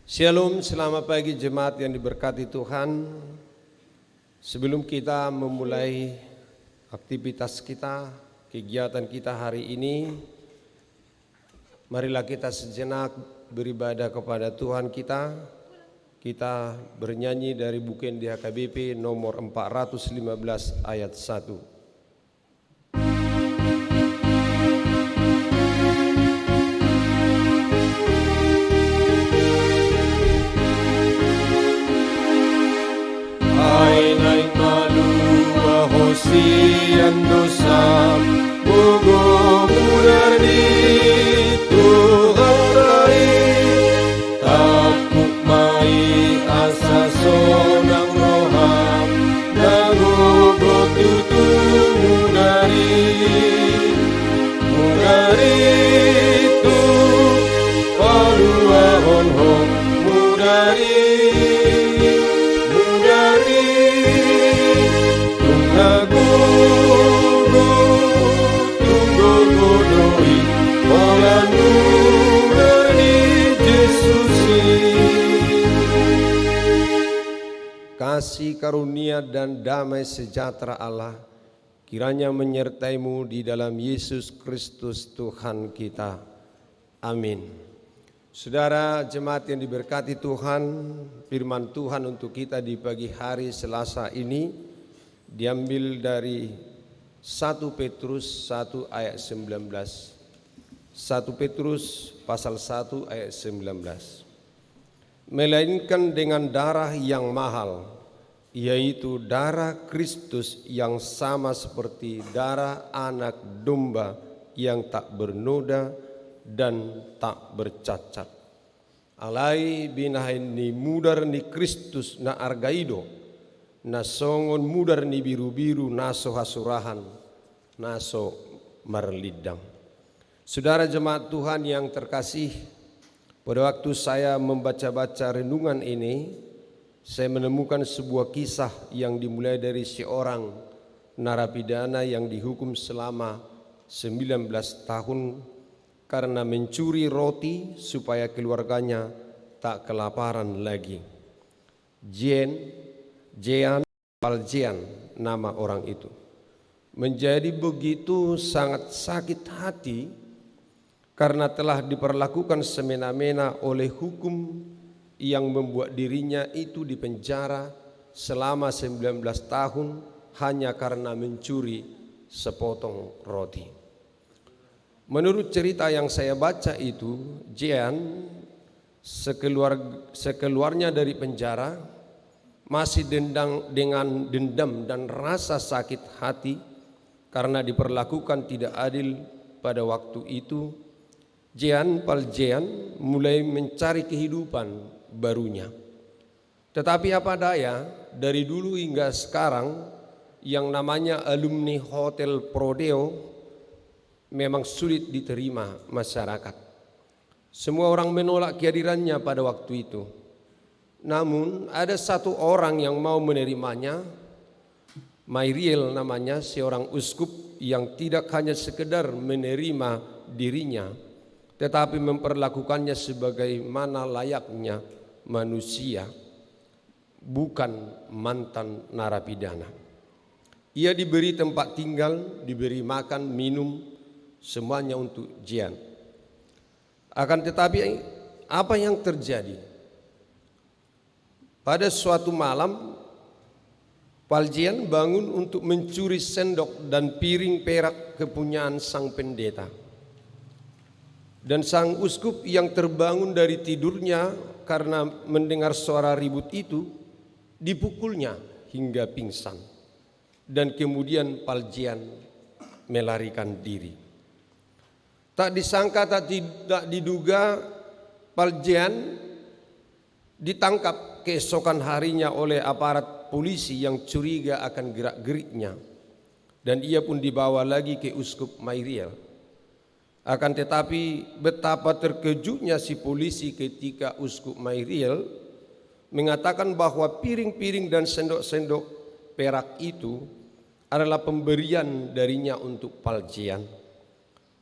Shalom, selamat pagi jemaat yang diberkati Tuhan. Sebelum kita memulai aktivitas kita, kegiatan kita hari ini, marilah kita sejenak beribadah kepada Tuhan kita. Kita bernyanyi dari buku NDHKBP nomor 415 ayat 1. Sian dosa Bogo murani Tuhan rai Takut mai asa sonang roham Nagogo tutu murari tu Parua honhong murari Kasih karunia dan damai sejahtera Allah kiranya menyertaimu di dalam Yesus Kristus Tuhan kita. Amin. Saudara jemaat yang diberkati Tuhan, firman Tuhan untuk kita di pagi hari Selasa ini diambil dari 1 Petrus 1 ayat 19. 1 Petrus pasal 1 ayat 19. Melainkan dengan darah yang mahal, yaitu darah Kristus yang sama seperti darah anak domba yang tak bernoda dan tak bercacat. Alai binahin ni mudar ni Kristus na argaido, na songon mudar ni biru-biru naso hasurahan, naso marlidang. Saudara jemaat Tuhan yang terkasih, pada waktu saya membaca-baca renungan ini, saya menemukan sebuah kisah yang dimulai dari seorang narapidana yang dihukum selama 19 tahun karena mencuri roti supaya keluarganya tak kelaparan lagi. Jean Valjean nama orang itu. Menjadi begitu sangat sakit hati karena telah diperlakukan semena-mena oleh hukum yang membuat dirinya itu dipenjara selama 19 tahun hanya karena mencuri sepotong roti. Menurut cerita yang saya baca itu, Jean sekeluarnya dari penjara masih dengan dendam dan rasa sakit hati karena diperlakukan tidak adil pada waktu itu. Jean Valjean mulai mencari kehidupan barunya. Tetapi apa daya, dari dulu hingga sekarang yang namanya alumni Hotel Prodeo memang sulit diterima masyarakat. Semua orang menolak kehadirannya pada waktu itu. Namun ada satu orang yang mau menerimanya, Myriel namanya, seorang uskup yang tidak hanya sekedar menerima dirinya, tetapi memperlakukannya sebagaimana layaknya manusia, bukan mantan narapidana. Ia diberi tempat tinggal, diberi makan, minum, semuanya untuk Jean. Akan tetapi apa yang terjadi? Pada suatu malam, Valjean bangun untuk mencuri sendok dan piring perak kepunyaan sang pendeta. Dan sang uskup yang terbangun dari tidurnya karena mendengar suara ribut itu, dipukulnya hingga pingsan. Dan kemudian Valjean melarikan diri. Tak disangka, tak diduga, Valjean ditangkap keesokan harinya oleh aparat polisi yang curiga akan gerak-geriknya. Dan ia pun dibawa lagi ke uskup Myriel. Akan tetapi betapa terkejutnya si polisi ketika uskup Myriel mengatakan bahwa piring-piring dan sendok-sendok perak itu adalah pemberian darinya untuk Valjean.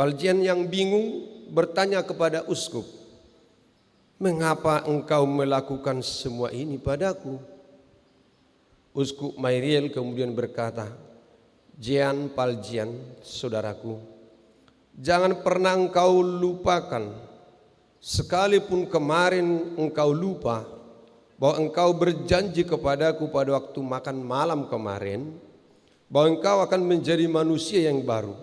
Valjean yang bingung bertanya kepada uskup, Mengapa engkau melakukan semua ini padaku? Uskup Myriel kemudian berkata, Jean Valjean, saudaraku, jangan pernah engkau lupakan, sekalipun kemarin engkau lupa, bahwa engkau berjanji kepadaku pada waktu makan malam kemarin, bahwa engkau akan menjadi manusia yang baru.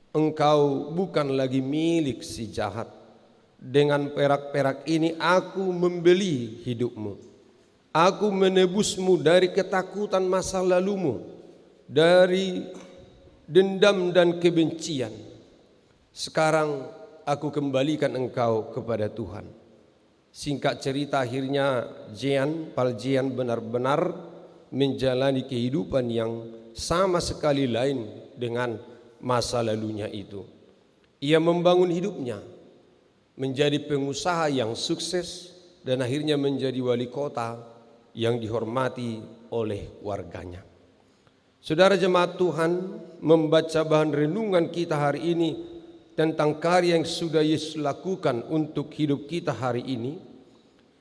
Engkau bukan lagi milik si jahat. Dengan perak-perak ini aku membeli hidupmu. Aku menebusmu dari ketakutan masa lalumu, dari dendam dan kebencian. Sekarang aku kembalikan engkau kepada Tuhan. Singkat cerita, akhirnya Jean Valjean benar-benar menjalani kehidupan yang sama sekali lain dengan masa lalunya itu. Ia membangun hidupnya menjadi pengusaha yang sukses dan akhirnya menjadi wali kota yang dihormati oleh warganya. Saudara jemaat Tuhan, membaca bahan renungan kita hari ini tentang karya yang sudah Yesus lakukan untuk hidup kita hari ini,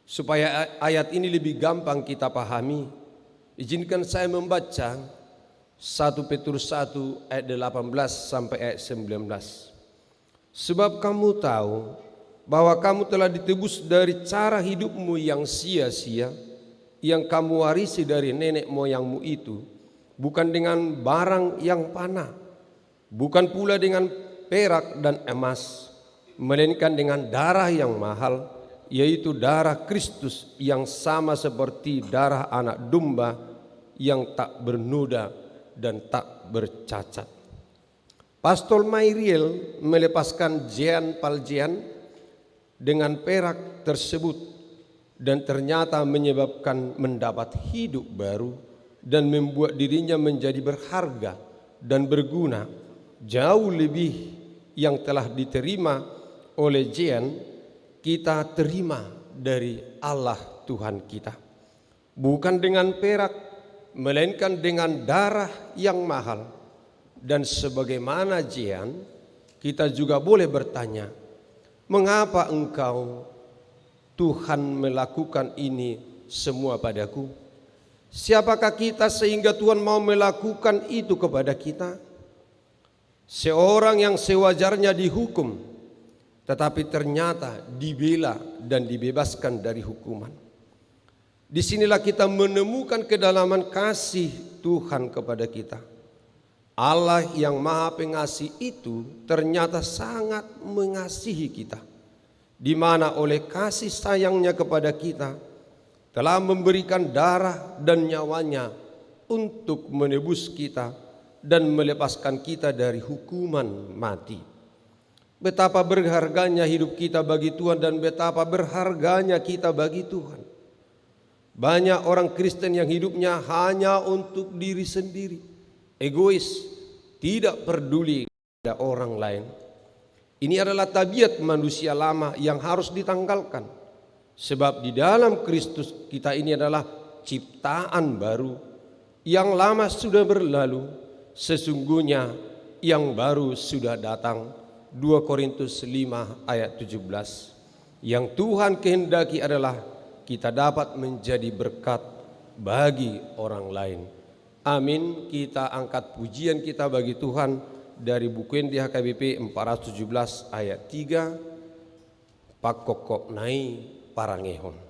supaya ayat ini lebih gampang kita pahami, izinkan saya membaca 1 Petrus 1 ayat 18 sampai ayat 19. Sebab kamu tahu bahwa kamu telah ditebus dari cara hidupmu yang sia-sia, yang kamu warisi dari nenek moyangmu itu, bukan dengan barang yang panah, bukan pula dengan perak dan emas, melainkan dengan darah yang mahal, yaitu darah Kristus yang sama seperti darah anak domba yang tak bernoda dan tak bercacat. Pastor Myriel melepaskan Jean Valjean dengan perak tersebut dan ternyata menyebabkan mendapat hidup baru dan membuat dirinya menjadi berharga dan berguna jauh lebih yang telah diterima oleh Jean kita terima dari Allah Tuhan kita, bukan dengan perak melainkan dengan darah yang mahal. Dan sebagaimana Jean, kita juga boleh bertanya, mengapa engkau Tuhan melakukan ini semua padaku? Siapakah kita sehingga Tuhan mau melakukan itu kepada kita? Seorang yang sewajarnya dihukum, tetapi ternyata dibela dan dibebaskan dari hukuman. Disinilah kita menemukan kedalaman kasih Tuhan kepada kita. Allah yang Maha Pengasih itu ternyata sangat mengasihi kita, di mana oleh kasih sayangnya kepada kita telah memberikan darah dan nyawanya untuk menebus kita dan melepaskan kita dari hukuman mati. Betapa berharganya hidup kita bagi Tuhan dan betapa berharganya kita bagi Tuhan. Banyak orang Kristen yang hidupnya hanya untuk diri sendiri, egois, tidak peduli pada orang lain. Ini adalah tabiat manusia lama yang harus ditanggalkan. Sebab di dalam Kristus kita ini adalah ciptaan baru. Yang lama sudah berlalu, sesungguhnya yang baru sudah datang. 2 Korintus 5 ayat 17. Yang Tuhan kehendaki adalah kita dapat menjadi berkat bagi orang lain. Amin. Kita angkat pujian kita bagi Tuhan dari buku NDH KBP 417 ayat 3. Pakokok nai parangehon.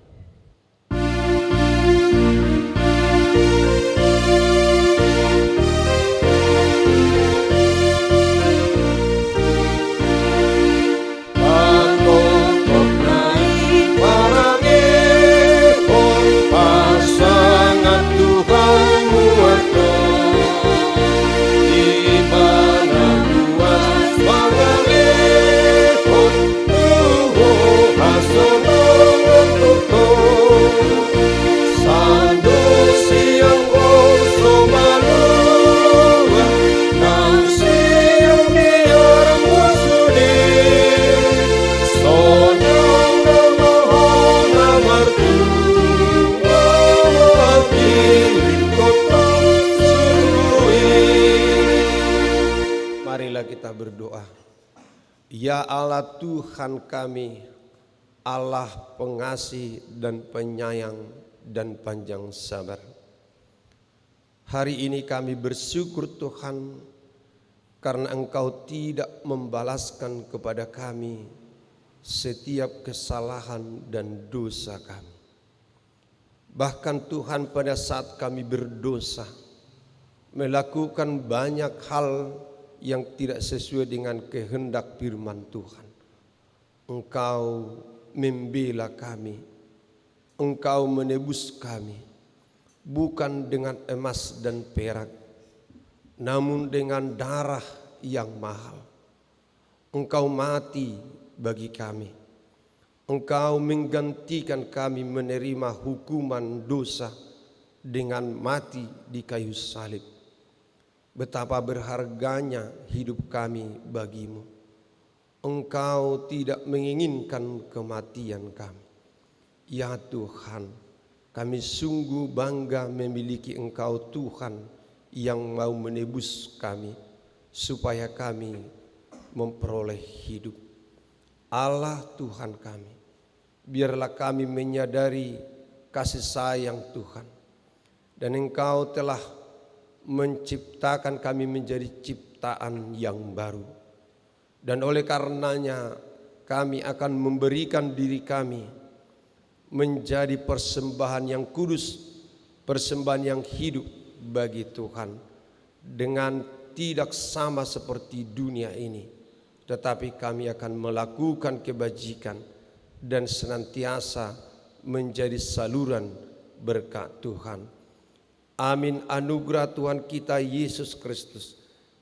Marilah kita berdoa. Ya Allah Tuhan kami, Allah pengasih dan penyayang dan panjang sabar. Hari ini kami bersyukur Tuhan karena Engkau tidak membalaskan kepada kami setiap kesalahan dan dosa kami. Bahkan Tuhan, pada saat kami berdosa, melakukan banyak hal yang tidak sesuai dengan kehendak firman Tuhan, Engkau membela kami, Engkau menebus kami, bukan dengan emas dan perak, namun dengan darah yang mahal. Engkau mati bagi kami. Engkau menggantikan kami menerima hukuman dosa dengan mati di kayu salib. Betapa berharganya hidup kami bagimu. Engkau tidak menginginkan kematian kami. Ya Tuhan, kami sungguh bangga memiliki Engkau Tuhan yang mau menebus kami supaya kami memperoleh hidup. Allah Tuhan kami, biarlah kami menyadari kasih sayang Tuhan, dan Engkau telah menciptakan kami menjadi ciptaan yang baru, dan oleh karenanya kami akan memberikan diri kami menjadi persembahan yang kudus, persembahan yang hidup bagi Tuhan, dengan tidak sama seperti dunia ini, tetapi kami akan melakukan kebajikan dan senantiasa menjadi saluran berkat Tuhan. Amin. Anugerah Tuhan kita Yesus Kristus,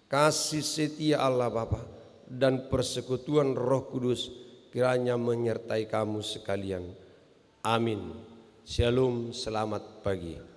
kasih setia Allah Bapa, dan persekutuan Roh Kudus kiranya menyertai kamu sekalian. Amin. Shalom, selamat pagi.